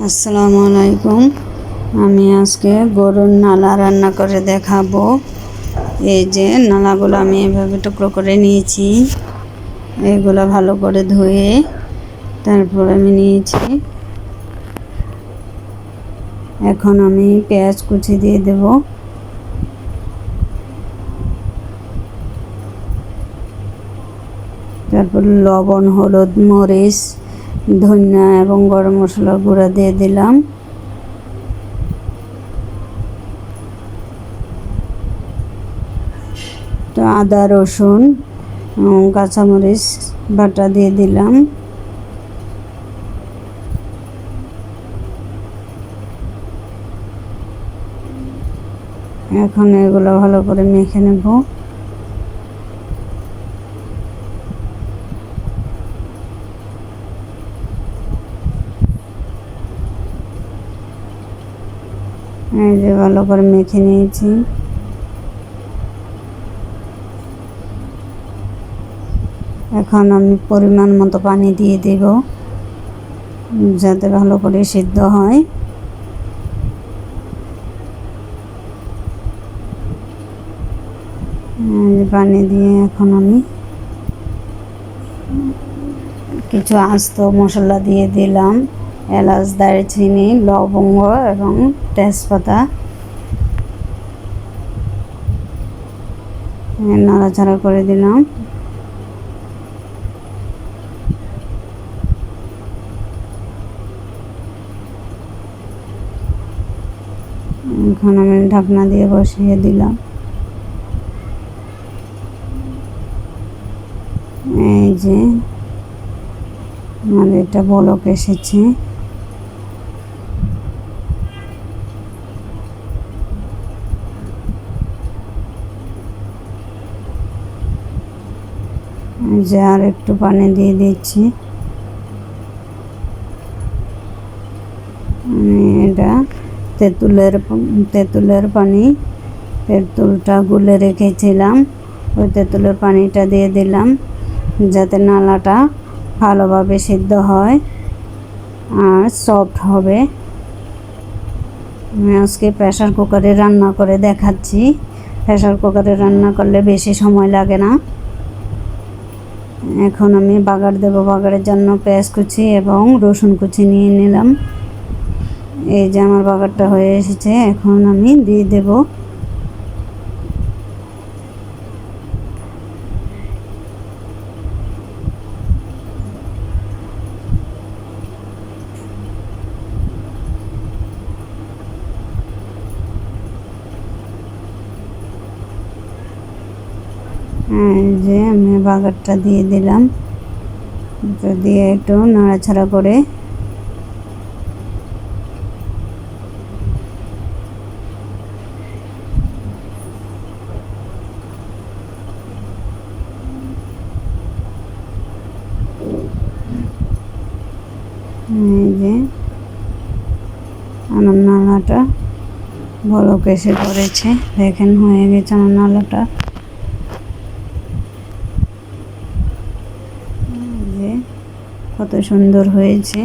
আসসালামু আলাইকুম। আমি আজকে গরুর নালা রান্না করে দেখাবো। এই যে নালাগুলো আমি এভাবে টুকরো করে নিয়েছি, এগুলো ভালো করে ধুয়ে তারপর আমি নিয়েছি। এখন আমি পেঁয়াজ কুচি দিয়ে দেব, তারপর লবণ, হলুদ, মরিচ, ধনিয়া এবং গরম মশলা গুঁড়া দিয়ে দিলাম। তো আদা, রসুন, কাঁচামরিচ বাটা দিয়ে দিলাম। এখন এগুলো ভালো করে মেখে নেব। এই যে ভালো করে মেখে নিয়েছি। এখন আমি পরিমাণ মতো পানি দিয়ে দেব, যাতে ভালো করে সিদ্ধ হয়। পানি দিয়ে এখন আমি কিছু আস্ত মশলা দিয়ে দিলাম, এলাচ, দারচিনি, লবঙ্গ এবং তেজপাতা। নাড়াচাড়া করে দিলাম। এখন আমি ঢাকনা দিয়ে বসিয়ে দিলাম। এই যে আমাদের এটা বলক এসেছে। যে আর একটু পানি দিয়ে দিচ্ছি। এটা তেঁতুলের পানি, তেঁতুলটা গুলে রেখেছিলাম, ওই তেঁতুলের পানিটা দিয়ে দিলাম, যাতে নালাটা ভালোভাবে সিদ্ধ হয় আর সফট হবে। আমি আজকে প্রেসার কুকারে রান্না করে দেখাচ্ছি। প্রেসার কুকারে রান্না করলে বেশি সময় লাগে না। এখন আমি বাগার দেব। বাগারের জন্য পেঁয়াজ কুচি এবং রসুন কুচি নিয়ে নিলাম। এই যে আমার বাগারটা হয়ে এসেছে, এখন আমি দিয়ে দেব। এই যে আমি বাগারটা দিয়ে দিলাম, দিয়ে একটু নাড়াচাড়া করে এই যে আমার নালাটা বলক এসে পড়েছে। দেখেন হয়ে গেছে আমার নালাটা। যে কত সুন্দর হয়েছে।